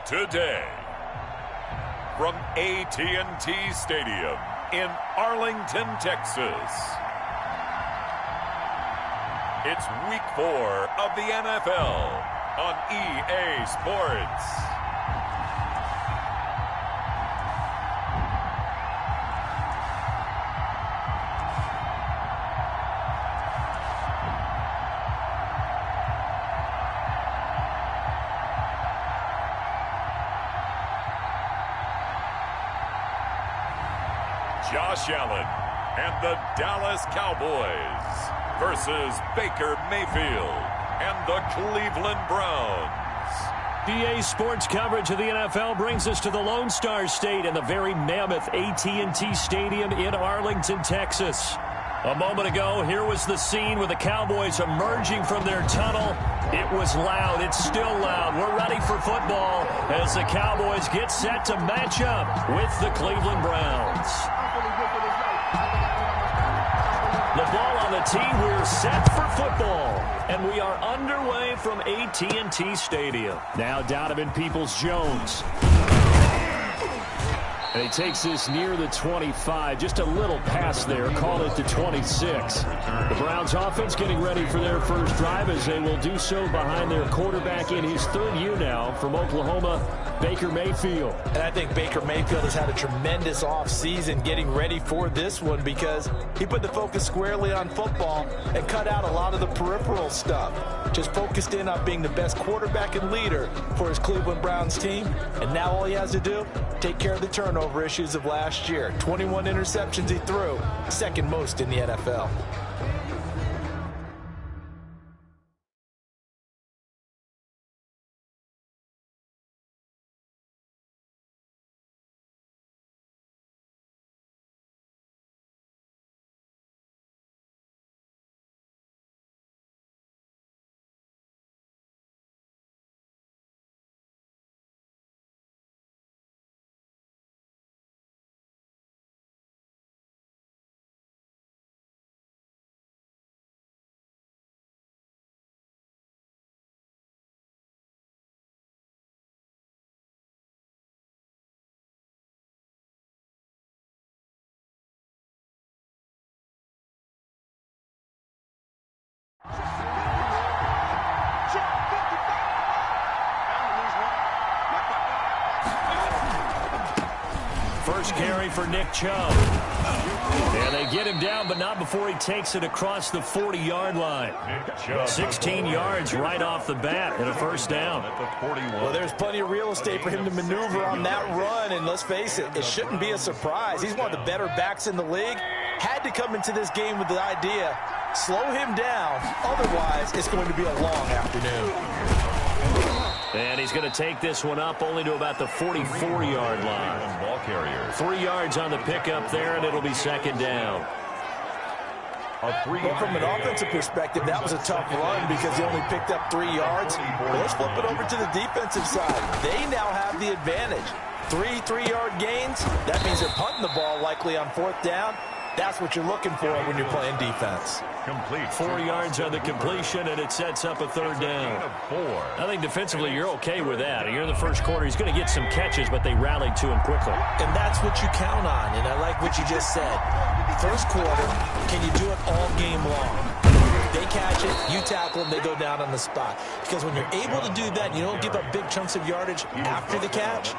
Today, from AT&T Stadium in Arlington, Texas, it's Week 4 of the NFL on EA Sports. Josh Allen and the Dallas Cowboys versus Baker Mayfield and the Cleveland Browns. EA Sports coverage of the NFL brings us to the Lone Star State and the very mammoth AT&T Stadium in Arlington, Texas. A moment ago, here was the scene with the Cowboys emerging from their tunnel. It was loud. It's still loud. We're ready for football as the Cowboys get set to match up with the Cleveland Browns. The ball on the tee. We're set for football. And we are underway from AT&T Stadium. Now Donovan Peoples-Jones. And he takes this near the 25. Just a little pass there. Call it the 26. The Browns offense getting ready for their first drive as they will do so behind their quarterback in his third year now from Oklahoma, Baker Mayfield. And I think Baker Mayfield has had a tremendous offseason getting ready for this one because he put the focus squarely on football and cut out a lot of the peripheral stuff. Just focused in on being the best quarterback and leader for his Cleveland Browns team. And now all he has to do, take care of the turnover issues of last year. 21 interceptions he threw, second most in the NFL. First carry for Nick Chubb. And they get him down, but not before he takes it across the 40-yard line. 16 yards right off the bat and a first down. Well, there's plenty of real estate for him to maneuver on that run, and let's face it, it shouldn't be a surprise. He's one of the better backs in the league. Had to come into this game with the idea, slow him down, otherwise it's going to be a long afternoon. And he's going to take this one up only to about the 44-yard line. Ball carrier. 3 yards on the pickup there, and it'll be second down. Well, from an offensive perspective, that was a tough run because he only picked up 3 yards. Well, let's flip it over to the defensive side. They now have the advantage. 3 3-yard gains. That means they're punting the ball likely on fourth down. That's what you're looking for when you're playing defense. Complete. 4 yards on the completion, and it sets up a third down. I think defensively you're okay with that. Here in the first quarter, he's going to get some catches, but they rallied to him quickly. And that's what you count on, and I like what you just said. First quarter, can you do it all game long? They catch it, you tackle them, they go down on the spot. Because when you're able to do that, you don't give up big chunks of yardage after the catch.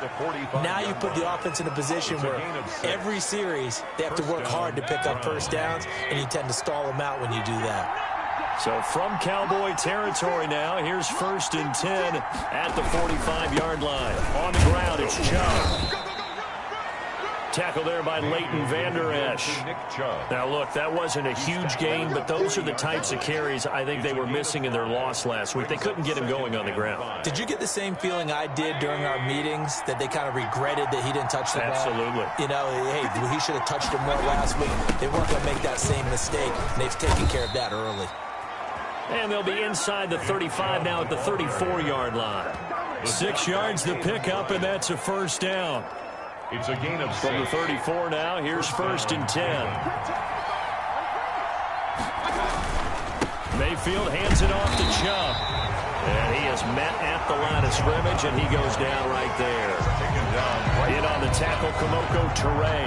Now you put the offense in a position where every series they have to work hard to pick up first downs, and you tend to stall them out when you do that. So from Cowboy territory now, here's 1st and 10 at the 45-yard line. On the ground, it's Chubb. Tackle there by Leighton Vander Esch. Now, look, that wasn't a huge gain, but those are the types of carries I think they were missing in their loss last week. They couldn't get him going on the ground. Did you get the same feeling I did during our meetings, that they kind of regretted that he didn't touch the ball? Absolutely. You know, hey, he should have touched him more last week. They weren't going to make that same mistake. They've taken care of that early. And they'll be inside the 35 now at the 34-yard line. 6 yards the pickup, and that's a first down. It's a gain of 6. From the 34 now, here's 1st and 10. Mayfield hands it off to Chubb. And he is met at the line of scrimmage, and he goes down right there. In on the tackle, Kamoko Toure.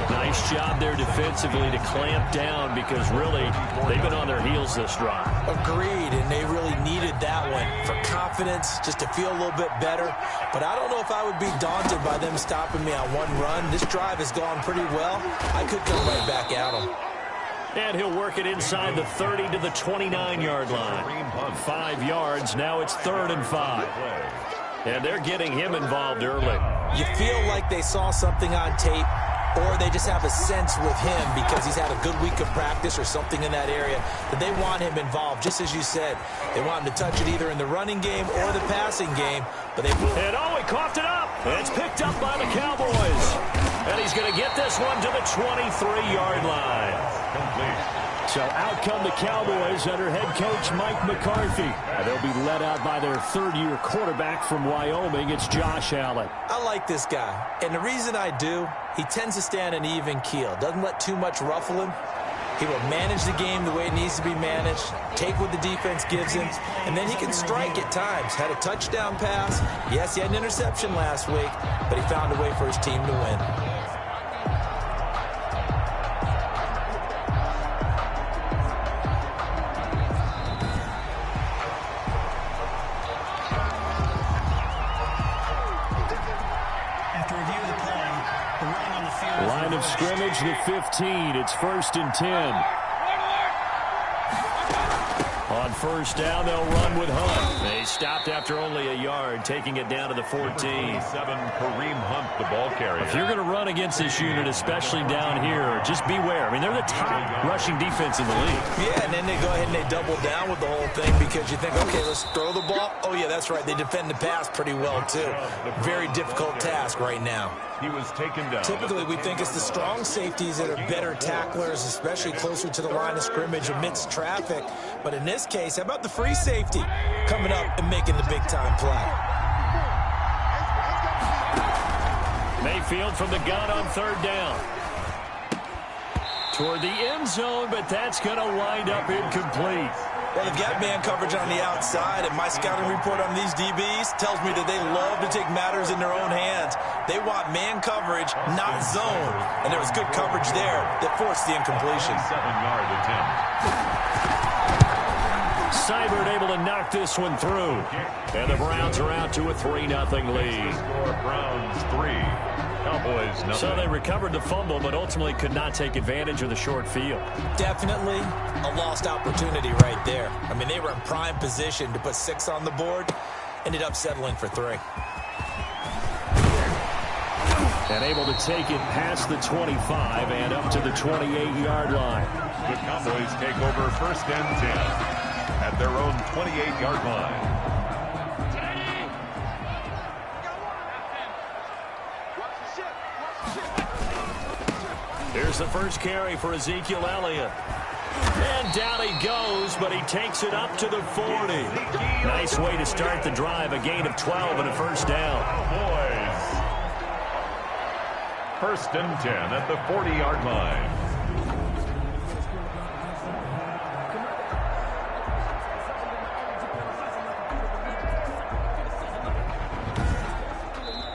Nice job there defensively to clamp down because really they've been on their heels this drive. Agreed, and they really needed that one for confidence, just to feel a little bit better. But I don't know if I would be daunted by them stopping me on one run. This drive has gone pretty well. I could come right back at them. And he'll work it inside the 30 to the 29-yard line. 5 yards, now it's 3rd and 5. And they're getting him involved early. You feel like they saw something on tape, or they just have a sense with him because he's had a good week of practice or something in that area that they want him involved. Just as you said, they want him to touch it either in the running game or the passing game. But they and he coughed it up. It's picked up by the Cowboys. And he's going to get this one to the 23-yard line. So out come the Cowboys under head coach Mike McCarthy. And they'll be led out by their third-year quarterback from Wyoming. It's Josh Allen. I like this guy. And the reason I do, he tends to stay on an even keel. Doesn't let too much ruffle him. He will manage the game the way it needs to be managed, take what the defense gives him, and then he can strike at times. Had a touchdown pass. Yes, he had an interception last week, but he found a way for his team to win. Line of scrimmage, the 15. It's 1st and 10. On first down, they'll run with Hunt. They stopped after only a yard, taking it down to the 14. 7, Kareem Hunt, the ball carrier. If you're going to run against this unit, especially down here, just beware. I mean, they're the top rushing defense in the league. Yeah, and then they go ahead and they double down with the whole thing because you think, okay, let's throw the ball. Oh, yeah, that's right. They defend the pass pretty well, too. Very difficult task right now. He was taken down. Typically, we think it's the strong safeties that are better tacklers, especially closer to the line of scrimmage amidst traffic. But in this case, how about the free safety coming up and making the big-time play? Mayfield from the gun on 3rd down. Toward the end zone, but that's going to wind up incomplete. Well, they've got man coverage on the outside, and my scouting report on these DBs tells me that they love to take matters in their own hands. They want man coverage, not zone. And there was good coverage there that forced the incompletion. 7-yard attempt. Seibert able to knock this one through. And the Browns are out to a 3-0 lead. Browns 3, Cowboys 0. So they recovered the fumble, but ultimately could not take advantage of the short field. Definitely a lost opportunity right there. I mean, they were in prime position to put 6 on the board. Ended up settling for 3. And able to take it past the 25 and up to the 28-yard line. The Cowboys take over 1st and 10 at their own 28-yard line. Here's the first carry for Ezekiel Elliott. And down he goes, but he takes it up to the 40. Nice way to start the drive, a gain of 12 and a 1st down. Cowboys. 1st and 10 at the 40-yard line.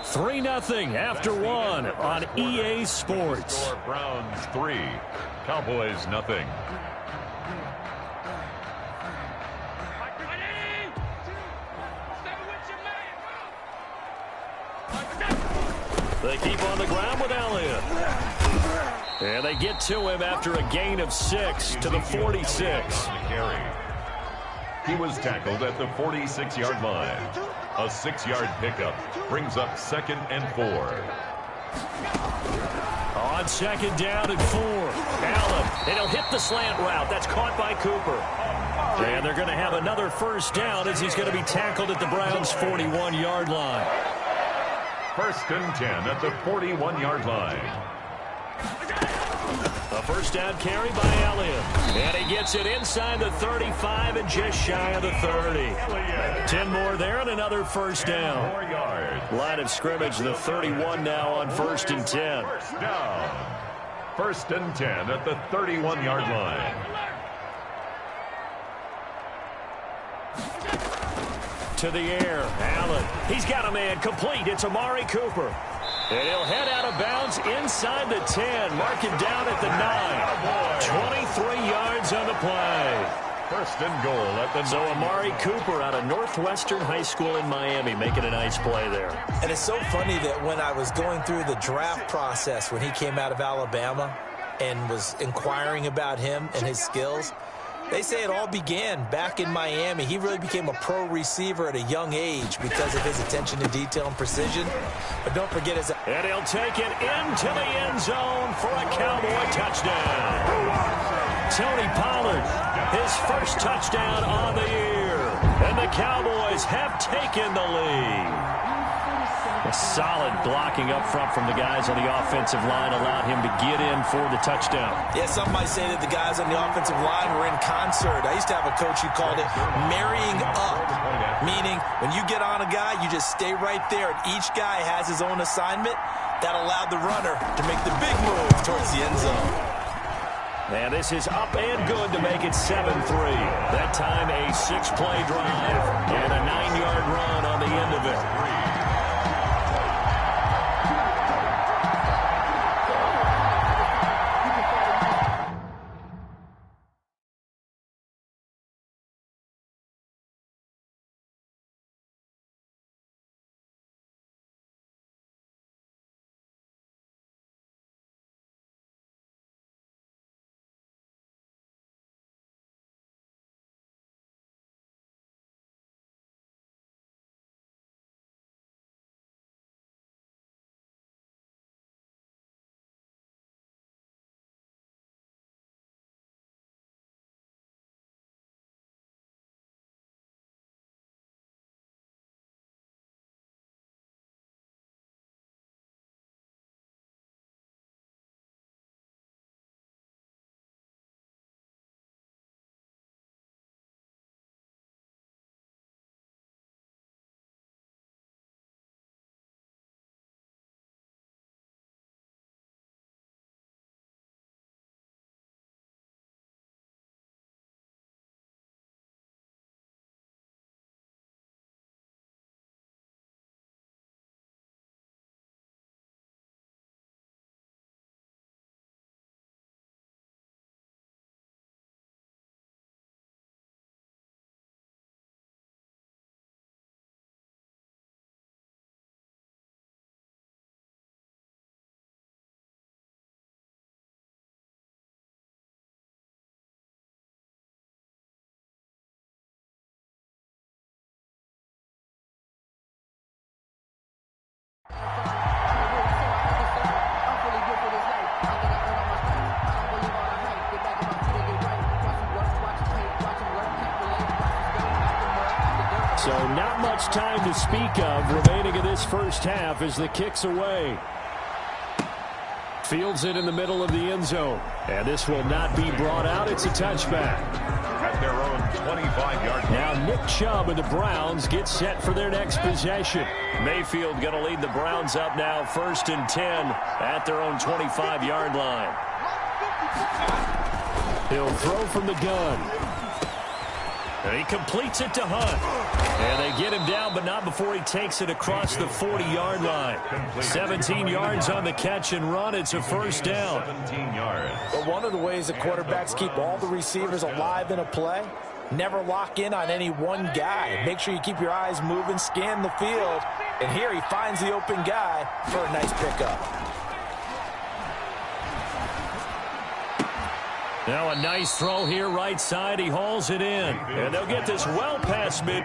Three 3-0 after 1 on EA Sports. Browns 3, Cowboys 0. They keep on the ground with Elliott. And they get to him after a gain of 6 to the 46. He was tackled at the 46-yard line. A 6-yard pickup brings up 2nd and 4. On 2nd down and 4. Allen, and he'll hit the slant route. That's caught by Cooper. And they're going to have another 1st down as he's going to be tackled at the Browns' 41-yard line. 1st and 10 at the 41-yard line. A 1st down carry by Elliott. And he gets it inside the 35 and just shy of the 30. 10 more there and another 1st down. 4 yards. Line of scrimmage, the 31 now on 1st and 10. 1st down. 1st and 10 at the 31-yard line. to the air. Allen, he's got a man complete. It's Amari Cooper. And he'll head out of bounds inside the 10. Mark it down at the 9. 23 yards on the play. First and goal at the So Amari Cooper out of Northwestern High School in Miami making a nice play there. And it's so funny that when I was going through the draft process when he came out of Alabama and was inquiring about him and his skills, they say it all began back in Miami. He really became a pro receiver at a young age because of his attention to detail and precision. But don't forget his... And he'll take it into the end zone for a Cowboy touchdown. Tony Pollard, his first touchdown on the year. And the Cowboys have taken the lead. A solid blocking up front from the guys on the offensive line allowed him to get in for the touchdown. Yeah, some might say that the guys on the offensive line were in concert. I used to have a coach who called it marrying up, meaning when you get on a guy, you just stay right there, and each guy has his own assignment. That allowed the runner to make the big move towards the end zone. And this is up and good to make it 7-3. That time a 6-play drive and a 9-yard run on the end of it. So not much time to speak of remaining in this first half as the kick's away. Fields it in the middle of the end zone. And this will not be brought out. It's a touchback. At their own 25-yard line. Now Nick Chubb and the Browns get set for their next possession. Mayfield going to lead the Browns up now 1st and 10 at their own 25-yard line. He'll throw from the gun. And he completes it to Hunt. And they get him down, but not before he takes it across the 40-yard line. 17 yards on the catch and run. It's a first down. 17 yards. But one of the ways that quarterbacks keep all the receivers alive in a play, never lock in on any one guy. Make sure you keep your eyes moving, scan the field. And here he finds the open guy for a nice pickup. Now a nice throw here right side. He hauls it in. And they'll get this well past mid.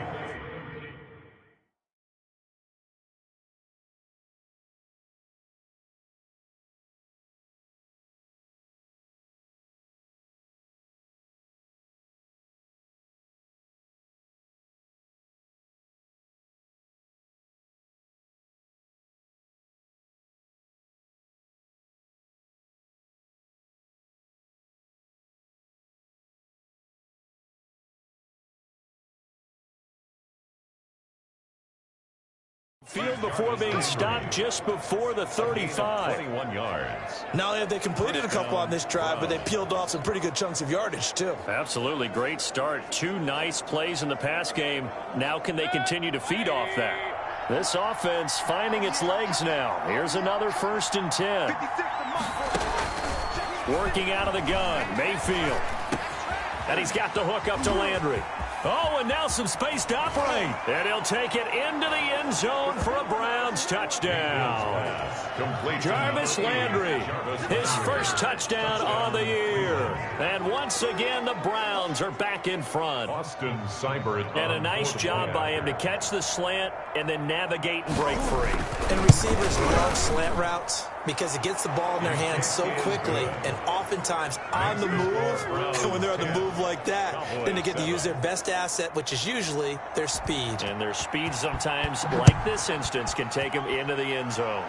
field before being stopped just before the 35. 21 yards. Not only have they completed a couple on this drive, but they peeled off some pretty good chunks of yardage, too. Absolutely great start. 2 nice plays in the pass game. Now can they continue to feed off that? This offense finding its legs now. Here's another 1st and 10. Working out of the gun, Mayfield. And he's got the hook up to Landry. Oh, and now some space to operate. And he'll take it into the end zone for a Browns touchdown. Jarvis Landry, his first touchdown on the year. And once again, the Browns are back in front. And a nice job by him to catch the slant and then navigate and break free. And receivers love slant routes because it gets the ball in their hands so quickly and oftentimes on the move. And when they're on the move like that, then they get to use their best asset, which is usually their speed. And their speed sometimes, like this instance, can take them into the end zone.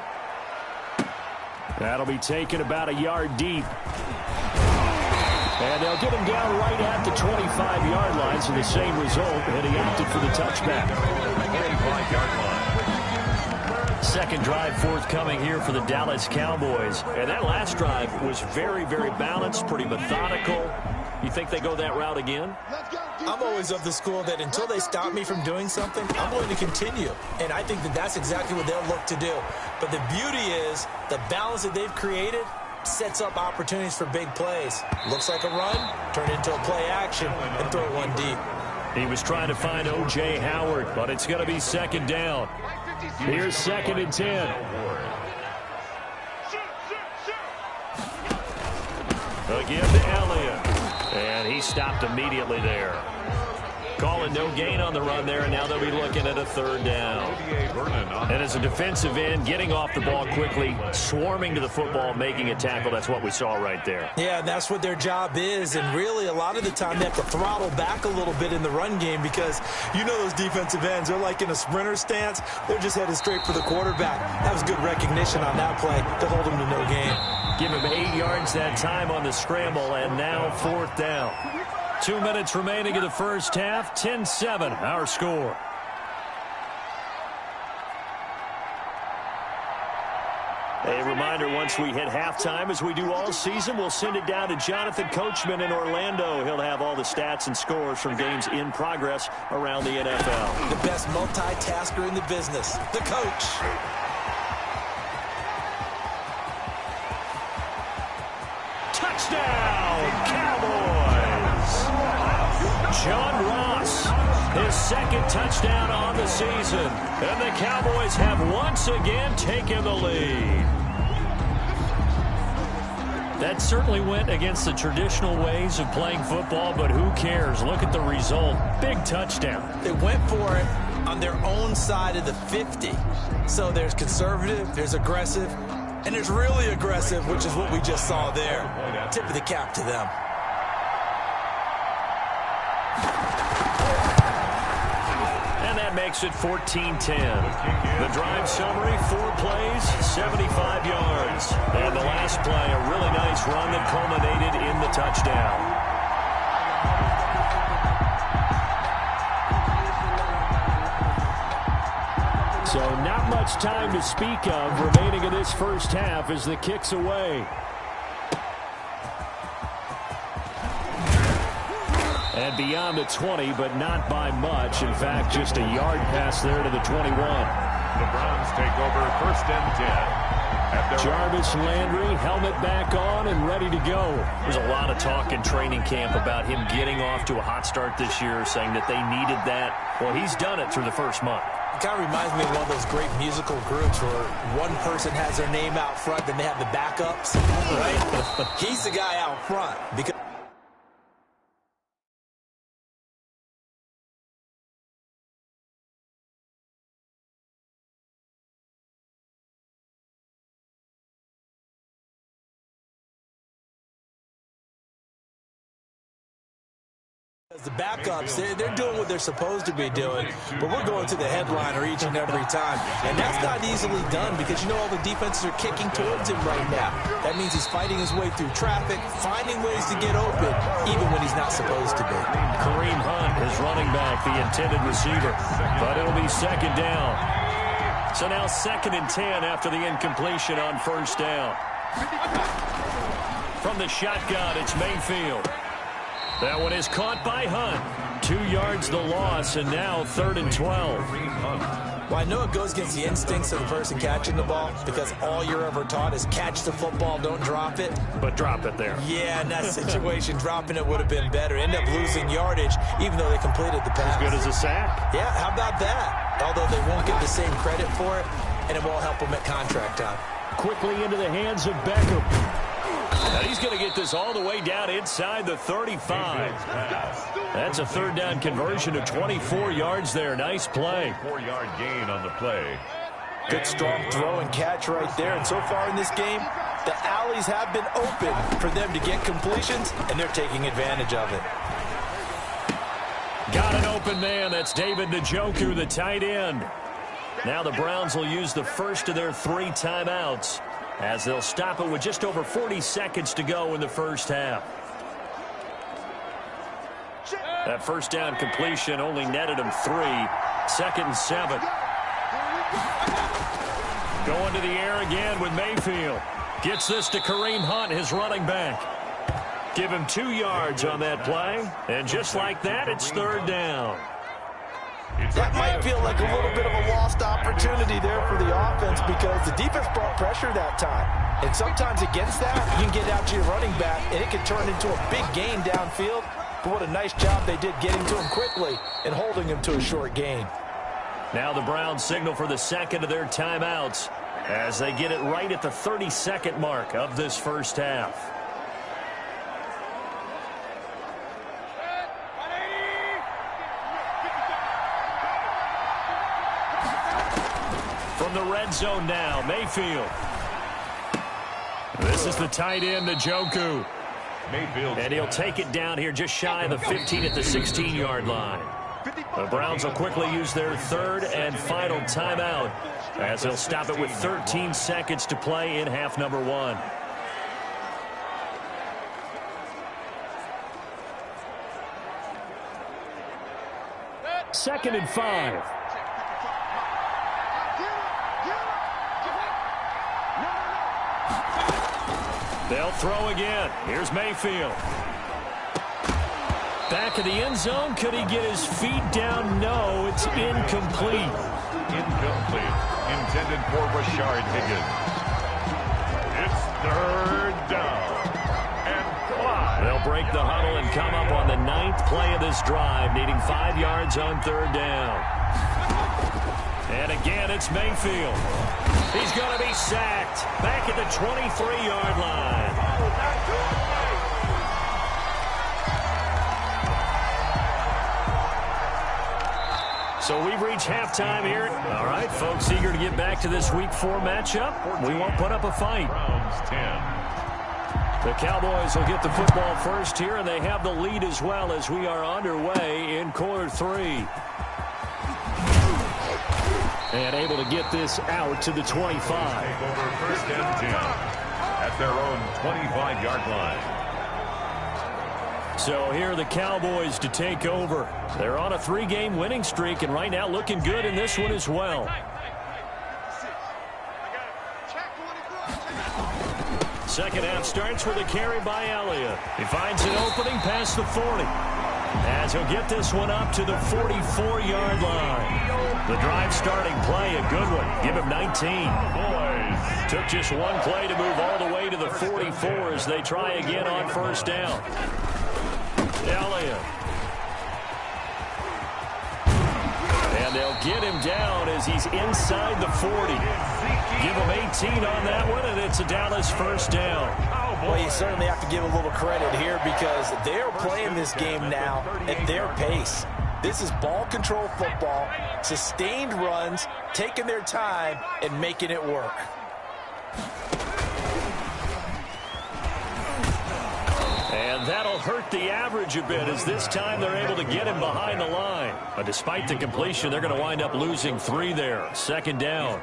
That'll be taken about a yard deep. And they'll get him down right at the 25-yard line, so the same result, and he opted for the touchback. 25-yard line. Second drive forthcoming here for the Dallas Cowboys. And that last drive was very, very balanced, pretty methodical. You think they go that route again? I'm always of the school that until they stop me from doing something, I'm going to continue. And I think that that's exactly what they'll look to do. But the beauty is the balance that they've created sets up opportunities for big plays. Looks like a run, turn into a play action, and throw one deep. He was trying to find O.J. Howard, but it's going to be second down. Here's 2nd and 10. Again to Elliott. And he stopped immediately there. Calling no gain on the run there, and now they'll be looking at a 3rd down. And as a defensive end, getting off the ball quickly, swarming to the football, making a tackle, that's what we saw right there. Yeah, and that's what their job is, and really a lot of the time they have to throttle back a little bit in the run game because you know those defensive ends, they're like in a sprinter stance, they're just headed straight for the quarterback. That was good recognition on that play to hold him to no gain. Give him 8 yards that time on the scramble, and now 4th down. 2 minutes remaining in the first half, 10-7, our score. A reminder, once we hit halftime, as we do all season, we'll send it down to Jonathan Coachman in Orlando. He'll have all the stats and scores from games in progress around the NFL. The best multitasker in the business, the coach. Touchdown, Cowboys! John Ross, his 2nd touchdown on the season. And the Cowboys have once again taken the lead. That certainly went against the traditional ways of playing football, but who cares? Look at the result. Big touchdown. They went for it on their own side of the 50. So there's conservative, there's aggressive, and there's really aggressive, which is what we just saw there. Tip of the cap to them. And that makes it 14-10. The drive summary, 4 plays, 75 yards. And the last play, a really nice run that culminated in the touchdown. So not much time to speak of remaining in this first half as the kick's away. And beyond the 20, but not by much. In fact, just a yard pass there to the 21. The Browns take over 1st and 10. Jarvis Landry, helmet back on and ready to go. There's a lot of talk in training camp about him getting off to a hot start this year, saying that they needed that. Well, he's done it through the first month. It kind of reminds me of one of those great musical groups where one person has their name out front, then they have the backups, right? He's the guy out front because the backups, they're doing what they're supposed to be doing, but we're going to the headliner each and every time. And that's not easily done because, you know, all the defenses are kicking towards him right now. That means he's fighting his way through traffic, finding ways to get open, even when he's not supposed to be. Kareem Hunt is running back, the intended receiver, but it'll be 2nd down. So now 2nd and 10 after the incompletion on first down. From the shotgun, it's Mayfield. That one is caught by Hunt. 2 yards the loss, and now 3rd and 12. Well, I know it goes against the instincts of the person catching the ball because all you're ever taught is catch the football, don't drop it. But drop it there. Yeah, in that situation, dropping it would have been better. End up losing yardage, even though they completed the pass. As good as a sack. Yeah, how about that? Although they won't get the same credit for it, and it won't help them at contract time. Quickly into the hands of Beckham. Now he's going to get this all the way down inside the 35. That's a 3rd down conversion of 24 yards there. Nice play. 4-yard gain on the play. Good strong throw and catch right there. And so far in this game, the alleys have been open for them to get completions, and they're taking advantage of it. Got an open man. That's David Njoku, the tight end. Now the Browns will use the first of their 3 timeouts as they'll stop it with just over 40 seconds to go in the first half. That first down completion only netted him 3. 2nd and 7. Going to the air again with Mayfield. Gets this to Kareem Hunt, his running back. Give him 2 yards on that play. And just like that, it's 3rd down. That might feel like a little bit of a lost opportunity there for the offense because the defense brought pressure that time. And sometimes against that, you can get out to your running back, and it can turn into a big gain downfield. But what a nice job they did getting to him quickly and holding him to a short gain. Now the Browns signal for the 2nd of their timeouts as they get it right at the 30-second mark of this first half. From the red zone now, Mayfield. This is the tight end, Njoku. Mayfield. And he'll take it down here just shy of the 15 at the 16-yard line. The Browns will quickly use their 3rd and final timeout as they'll stop it with 13 seconds to play in half number 1. Second and 5. They'll throw again. Here's Mayfield. Back of the end zone. Could he get his feet down? No, it's incomplete. Incomplete. Intended for Rashard Higgins. It's 3rd down. And 5. They'll break the huddle and come up on the 9th play of this drive, needing 5 yards on 3rd down. And again, it's Mayfield. He's going to be sacked back at the 23-yard line. So we've reached halftime here. All right, folks, eager to get back to this Week 4 matchup. We won't put up a fight. Browns 10. The Cowboys will get the football first here, and they have the lead as well as we are underway in quarter 3. And able to get this out to the 25. Take over 1st and 10 at their own 25-yard line. So here are the Cowboys to take over. They're on a 3-game winning streak, and right now looking good in this one as well. Second half starts with a carry by Elliott. He finds an opening past the 40. As he'll get this one up to the 44-yard line. The drive starting play, a good one. Give him 19. Boys. Took just one play to move all the way to the 44 as they try again on first down. Elliott. And they'll get him down as he's inside the 40. Give him 18 on that one, and it's a Dallas first down. Well, you certainly have to give a little credit here because they're playing this game now at their pace. This is ball control football, sustained runs, taking their time, and making it work. And that'll hurt the average a bit as this time they're able to get him behind the line. But despite the completion, they're going to wind up losing 3 there. Second down.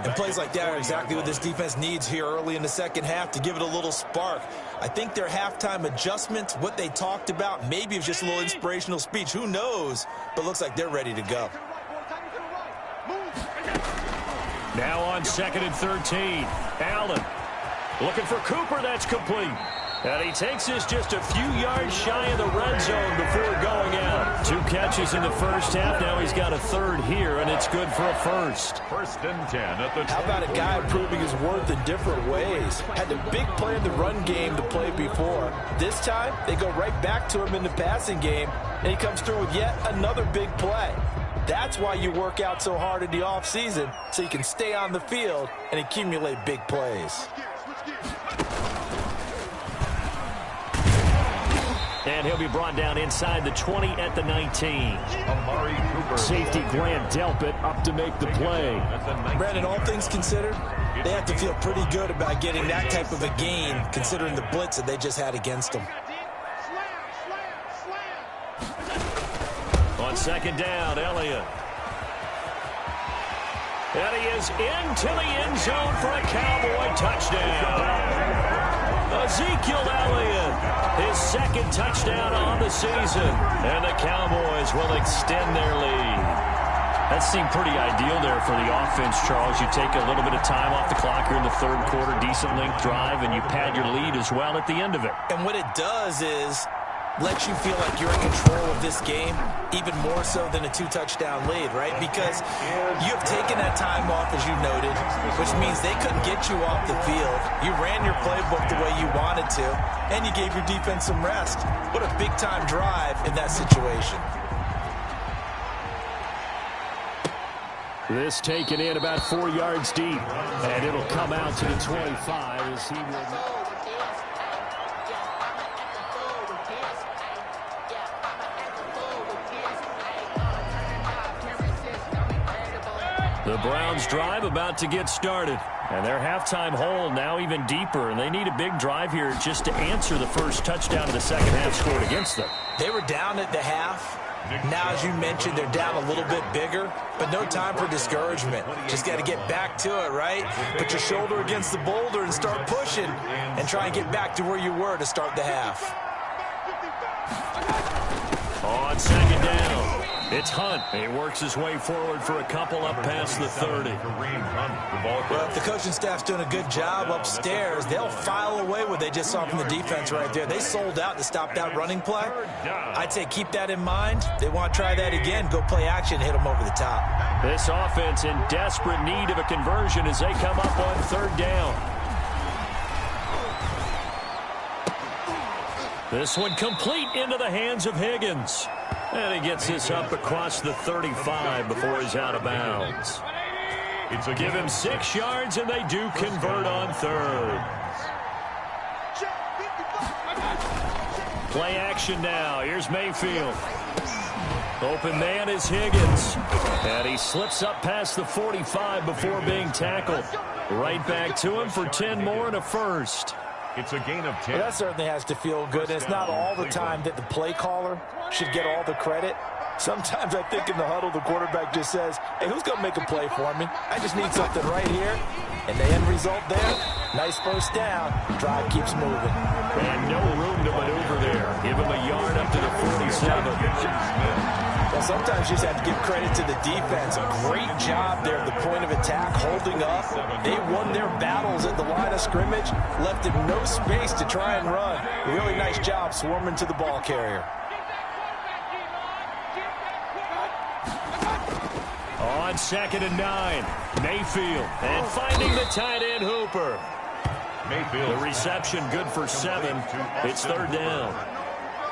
And plays like that are exactly what this defense needs here early in the second half to give it a little spark. I think their halftime adjustments, what they talked about, maybe it was just a little inspirational speech. Who knows? But looks like they're ready to go. Now on 2nd and 13. Allen looking for Cooper. That's complete. And he takes this just a few yards shy of the red zone before going out. 2 catches in the first half. Now he's got a third here, and it's good for a first. 1st and 10 at the... How about a guy proving his worth in different ways? Had the big play in the run game to play before. This time, they go right back to him in the passing game, and he comes through with yet another big play. That's why you work out so hard in the offseason, so you can stay on the field and accumulate big plays. And he'll be brought down inside the 20 at the 19. Amari Cooper. Safety Grant Delpit up to make the play. Brandon, all things considered, they have to feel pretty good about getting that type of a gain, considering the blitz that they just had against them. On 2nd down, Elliott. And he is into the end zone for a Cowboy touchdown. Ezekiel Elliott, his 2nd touchdown on the season. And the Cowboys will extend their lead. That seemed pretty ideal there for the offense, Charles. You take a little bit of time off the clock here in the 3rd quarter, decent length drive, and you pad your lead as well at the end of it. And what it does is lets you feel like you're in control of this game, even more so than a 2-touchdown lead, right? Because you have taken that time off, as you noted, which means they couldn't get you off the field. You ran your playbook the way you wanted to, and you gave your defense some rest. What a big-time drive in that situation. This taken in about 4 yards deep, and it'll come out to the 25 as he will... The Browns drive about to get started. And their halftime hole now even deeper. And they need a big drive here just to answer the first touchdown of the second half scored against them. They were down at the half. Now, as you mentioned, they're down a little bit bigger. But no time for discouragement. Just got to get back to it, right? Put your shoulder against the boulder and start pushing. And try and get back to where you were to start the half. On 2nd down. It's Hunt. He works his way forward for a couple up past the 30. Well, if the coaching staff's doing a good job upstairs, they'll file away what they just saw from the defense right there. They sold out to stop that running play. I'd say keep that in mind. They want to try that again. Go play action, hit them over the top. This offense in desperate need of a conversion as they come up on 3rd down. This one complete into the hands of Higgins. And he gets this up across the 35 before he's out of bounds. Give him 6 yards, and they do convert on 3rd. Play action now. Here's Mayfield. Open man is Higgins. And he slips up past the 45 before being tackled. Right back to him for 10 more and a first. It's a gain of 10. Well, that certainly has to feel good. And it's not all the time that the play caller should get all the credit. Sometimes I think in the huddle, the quarterback just says, hey, who's going to make a play for me? I just need something right here. And the end result there, nice first down. Drive keeps moving. And no room to maneuver there. Give him a yard up to the 47. Well, sometimes you just have to give credit to the defense. A great job there at the point of attack, holding up. They won their battles at the line of scrimmage, left him no space to try and run. Really nice job swarming to the ball carrier. On 2nd and 9, Mayfield. And finding the tight end, Hooper. Mayfield. The reception good for 7. It's 3rd down.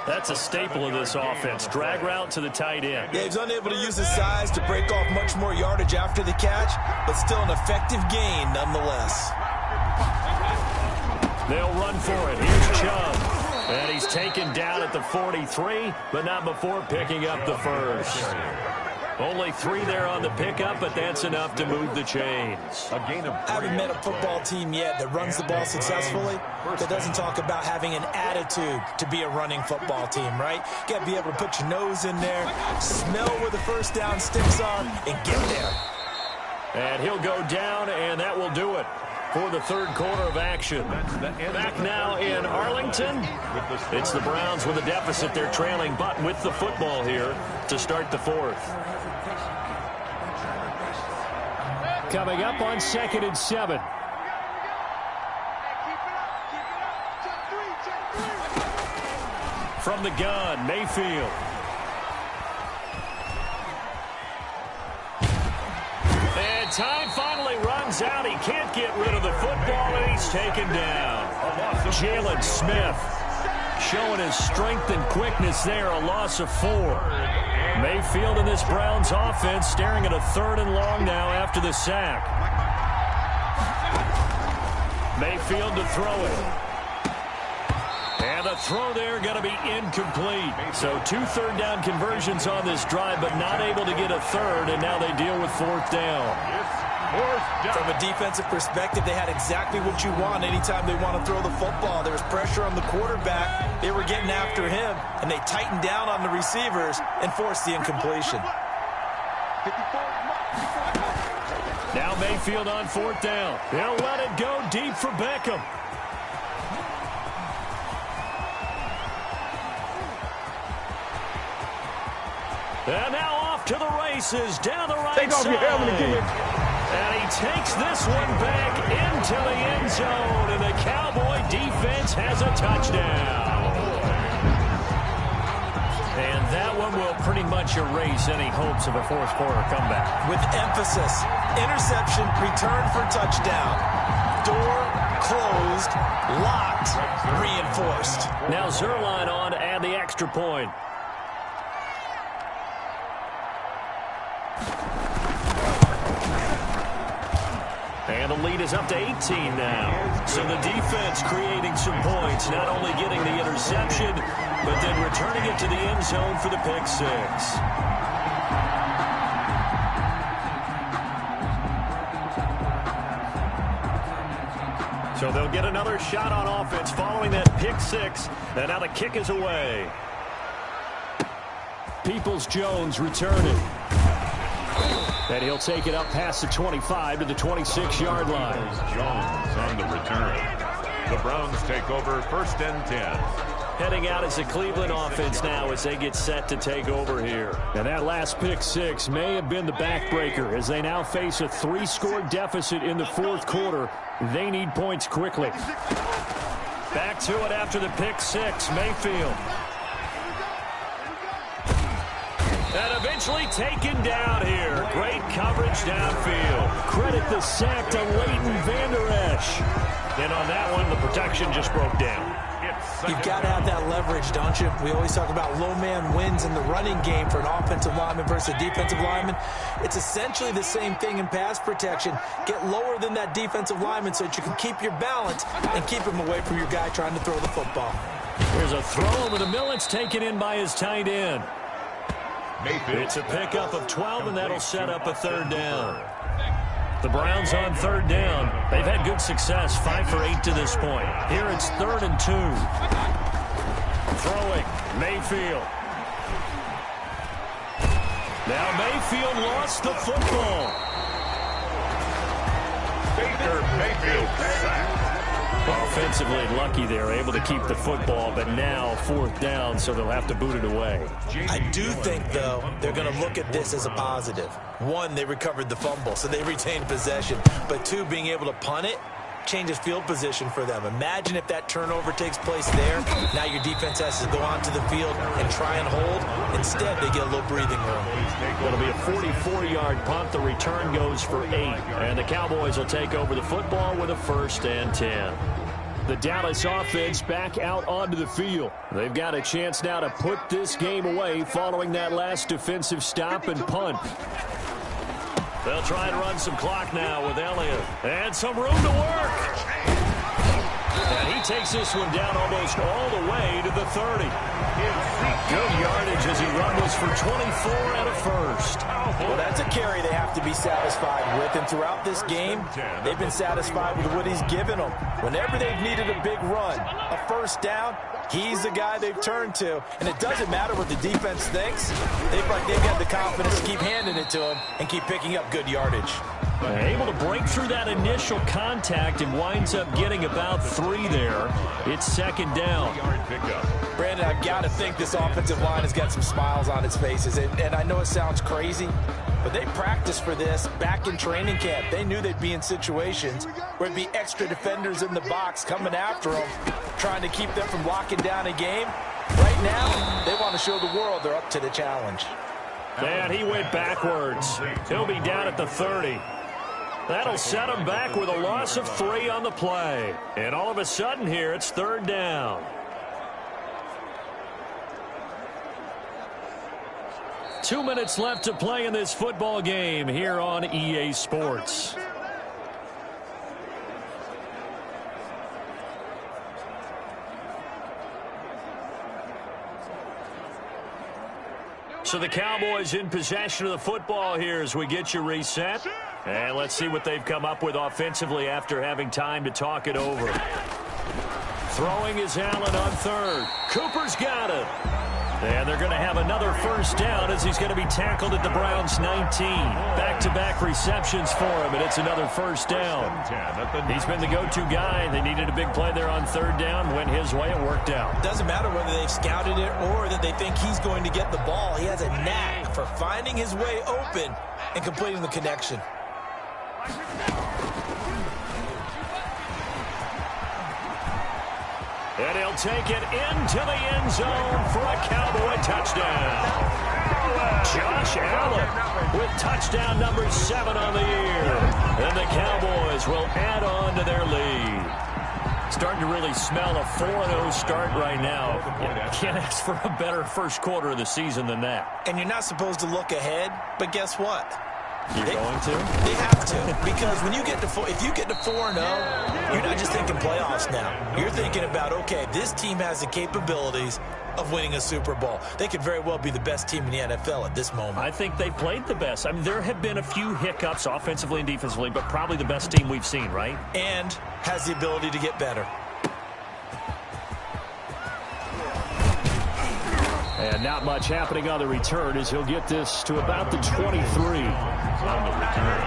That's a staple of this offense. Drag route to the tight end. Yeah, he's unable to use his size to break off much more yardage after the catch, but still an effective gain nonetheless. They'll run for it. Here's Chubb. And he's taken down at the 43, but not before picking up the first. Only 3 there on the pickup, but that's enough to move the chains. A gain of 3. I haven't met a football team yet that runs the ball successfully that doesn't talk about having an attitude to be a running football team, right? You got to be able to put your nose in there, smell where the first down sticks are, and get there. And he'll go down, and that will do it for the 3rd quarter of action. Back now in Arlington. It's the Browns with a deficit. They're trailing, but with the football here to start the 4th. Coming up on 2nd and 7. From the gun, Mayfield. And time finally runs out. He can't get rid of the football, and he's taken down. Jalen Smith showing his strength and quickness there. A loss of 4. Mayfield in this Browns offense staring at a 3rd and long now after the sack. Mayfield to throw it. And the throw there going to be incomplete. So 2 third-down conversions on this drive, but not able to get a 3rd, and now they deal with 4th down. From a defensive perspective, they had exactly what you want anytime they want to throw the football. There was pressure on the quarterback. They were getting after him, and they tightened down on the receivers and forced the incompletion. Now Mayfield on 4th down. They'll let it go deep for Beckham. And now off to the races down the right Take off side. your helmet and give it. And he takes this one back into the end zone, and the Cowboy defense has a touchdown. And that one will pretty much erase any hopes of a 4th quarter comeback. With emphasis, interception, return for touchdown. Door closed, locked, reinforced. Now Zerline on to add the extra point. And the lead is up to 18 now. So the defense creating some points, not only getting the interception, but then returning it to the end zone for the pick 6. So they'll get another shot on offense following that pick 6. And now the kick is away. Peoples-Jones returning. And he'll take it up past the 25 to the 26-yard line. Jones on the return. The Browns take over 1st and 10. Heading out as the Cleveland offense now as they get set to take over here. And that last pick 6 may have been the backbreaker as they now face a 3-score deficit in the 4th quarter. They need points quickly. Back to it after the pick 6, Mayfield. And eventually taken down here. Great coverage downfield. Credit the sack to Leighton Vander Esch. And on that one, the protection just broke down. You've got to have that leverage, don't you? We always talk about low man wins in the running game for an offensive lineman versus a defensive lineman. It's essentially the same thing in pass protection. Get lower than that defensive lineman so that you can keep your balance and keep him away from your guy trying to throw the football. There's a throw over the middle. It's taken in by his tight end. It's a pickup of 12, and that'll set up a 3rd down. The Browns on 3rd down. They've had good success, 5 for 8 to this point. Here it's 3rd and 2. Throwing, Mayfield. Now Mayfield lost the football. Baker Mayfield sacked. Offensively lucky they're able to keep the football, but now 4th down, so they'll have to boot it away. I do think, though, they're going to look at this as a positive. 1, they recovered the fumble, so they retained possession. But 2, being able to punt it changes field position for them. Imagine if that turnover takes place there. Now your defense has to go onto the field and try and hold. Instead, they get a little breathing room. It'll be a 44-yard punt. The return goes for 8. And the Cowboys will take over the football with a 1st and 10. The Dallas offense back out onto the field. They've got a chance now to put this game away following that last defensive stop and punt. They'll try and run some clock now with Elliott. And some room to work. And he takes this one down almost all the way to the 30. Good yardage as he rumbles for 24 and a 1st. Well, that's a carry they have to be satisfied with. And throughout this game, they've been satisfied with what he's given them. Whenever they've needed a big run, a 1st down, he's the guy they've turned to. And it doesn't matter what the defense thinks. They've got the confidence to keep handing it to him and keep picking up good yardage. Able to break through that initial contact and winds up getting about 3 there. It's 2nd down. Brandon, I've got to think this offensive line has got some smiles on its faces. And I know it sounds crazy, But they practiced for this back in training camp. They knew they'd be in situations where it'd be extra defenders in the box coming after them, trying to keep them from locking down a game. Right now, they want to show the world they're up to the challenge. And he went backwards. He'll be down at the 30. That'll set him back with a loss of 3 on the play. And all of a sudden here, it's 3rd down. Two minutes left to play in this football game here on EA Sports. So the Cowboys in possession of the football here as we get you reset. And let's see what they've come up with offensively after having time to talk it over. Throwing is Allen on 3rd. Cooper's got it. And they're going to have another 1st down as he's going to be tackled at the Browns' 19. Back-to-back receptions for him, and it's another 1st down. He's been the go-to guy. They needed a big play there on 3rd down. Went his way. It worked out. Doesn't matter whether they've scouted it or that they think he's going to get the ball. He has a knack for finding his way open and completing the connection. And he'll take it into the end zone for a Cowboy touchdown. Josh Allen with touchdown number 7 on the year. And the Cowboys will add on to their lead. Starting to really smell a 4-0 start right now. You can't ask for a better first quarter of the season than that. And you're not supposed to look ahead, but guess what? You're going to? They have to, because when you get to if you get to 4-0, you're not just thinking playoffs now. You're thinking about, okay, this team has the capabilities of winning a Super Bowl. They could very well be the best team in the NFL at this moment. I think they played the best. I mean, there have been a few hiccups offensively and defensively, but probably the best team we've seen, right? And has the ability to get better. And not much happening on the return as he'll get this to about the 23. On the return,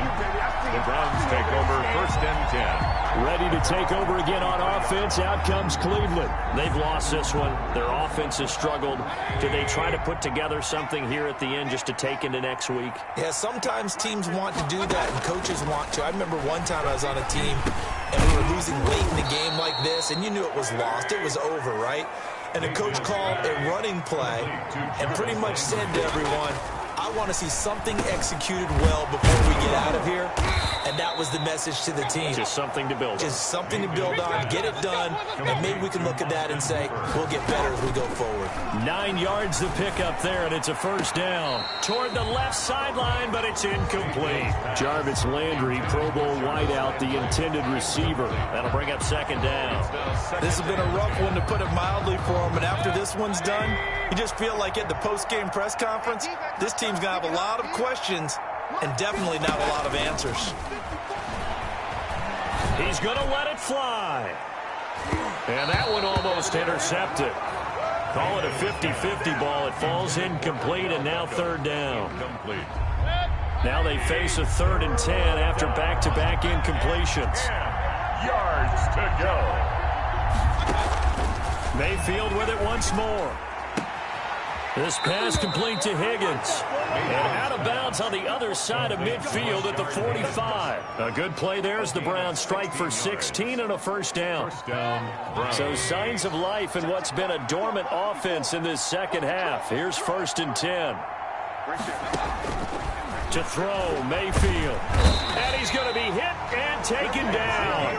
the Browns take over 1st and 10. Ready to take over again on offense. Out comes Cleveland. They've lost this one. Their offense has struggled. Do they try to put together something here at the end just to take into next week? Yeah, sometimes teams want to do that and coaches want to. I remember one time I was on a team and we were losing late in the game like this, and you knew it was lost. It was over, right? And the coach called a running play and pretty much said to everyone, I want to see something executed well before we get out of here. And that was the message to the team. Just something to build on. Just something to build on, get it done, and maybe we can look at that and say, we'll get better as we go forward. 9 yards to pick up there, and it's a 1st down. Toward the left sideline, but it's incomplete. Jarvis Landry, Pro Bowl wideout, the intended receiver. That'll bring up 2nd down. This has been a rough one, to put it mildly, for him. And after this one's done, you just feel like at the post-game press conference, this team's going to have a lot of questions and definitely not a lot of answers. He's going to let it fly. And that one almost intercepted. Call it a 50-50 ball. It falls incomplete, and now 3rd down. Now they face a 3rd and 10 after back-to-back incompletions. 10 yards to go. Mayfield with it once more. This pass complete to Higgins. And out of bounds on the other side of midfield at the 45. A good play there as the Browns strike for 16 and a 1st down. So signs of life in what's been a dormant offense in this 2nd half. Here's 1st and 10. To throw, Mayfield. And he's going to be hit and taken down.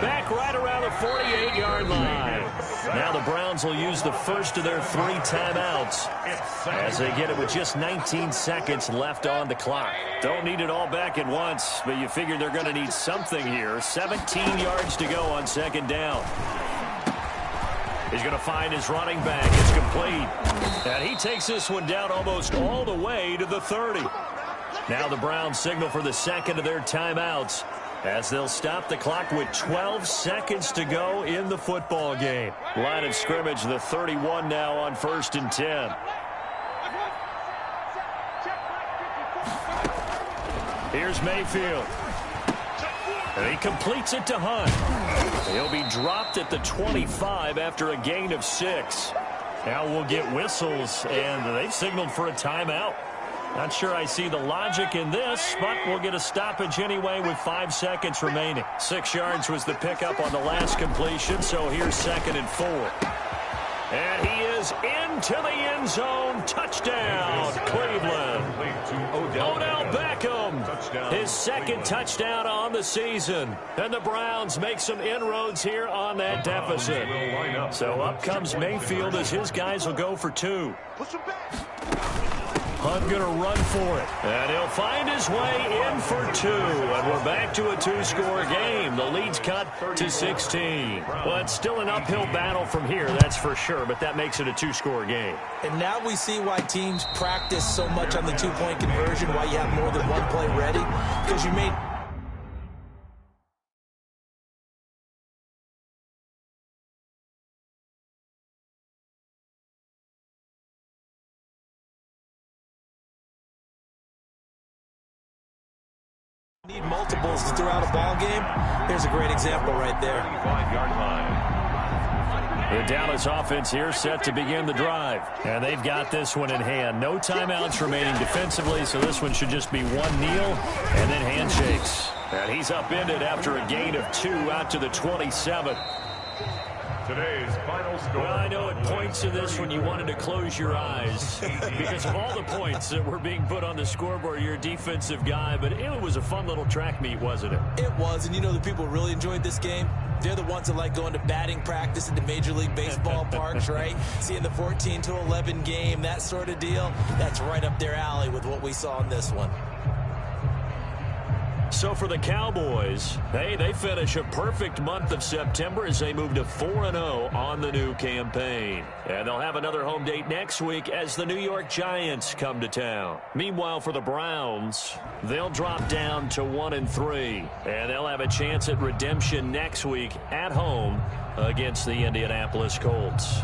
Back right around the 48-yard line. Now the Browns will use the first of their 3 timeouts as they get it with just 19 seconds left on the clock. Don't need it all back at once, but you figure they're going to need something here. 17 yards to go on 2nd down. He's going to find his running back. It's complete. And he takes this one down almost all the way to the 30. Now the Browns signal for the 2nd of their timeouts as they'll stop the clock with 12 seconds to go in the football game. Line of scrimmage, the 31 now on 1st and 10. Here's Mayfield. And he completes it to Hunt. He'll be dropped at the 25 after a gain of 6. Now we'll get whistles, and they've signaled for a timeout. Not sure I see the logic in this, but we'll get a stoppage anyway with 5 seconds remaining. 6 yards was the pickup on the last completion, so here's 2nd and 4. And he is into the end zone. Touchdown, Cleveland. Odell Beckham, his 2nd touchdown on the season. And the Browns make some inroads here on that deficit. So up comes Mayfield as his guys will go for 2. Hunt going to run for it. And he'll find his way in for 2. And we're back to a 2-score game. The lead's cut to 16. Well, it's still an uphill battle from here, that's for sure. But that makes it a 2-score game. And now we see why teams practice so much on the 2-point conversion, why you have more than one play ready. Because you made... need multiples throughout a ball game. Here's a great example right there. 25-yard line. The Dallas offense here set to begin the drive. And they've got this one in hand. No timeouts remaining defensively, so this one should just be one kneel and then handshakes. And he's upended after a gain of 2 out to the 27. Today's final score. Well, I know it points to this when you wanted to close your eyes because of all the points that were being put on the scoreboard. You're a defensive guy, but it was a fun little track meet, wasn't it? It was, and you know the people really enjoyed this game? They're the ones that like going to batting practice at the Major League Baseball parks, right? Seeing the 14-11 game, that sort of deal. That's right up their alley with what we saw in this one. So for the Cowboys, hey, they finish a perfect month of September as they move to 4-0 on the new campaign. And they'll have another home date next week as the New York Giants come to town. Meanwhile, for the Browns, they'll drop down to 1-3. And they'll have a chance at redemption next week at home against the Indianapolis Colts.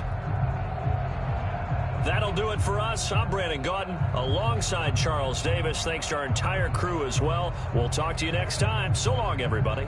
That'll do it for us. I'm Brandon Gaudin alongside Charles Davis. Thanks to our entire crew as well. We'll talk to you next time. So long, everybody.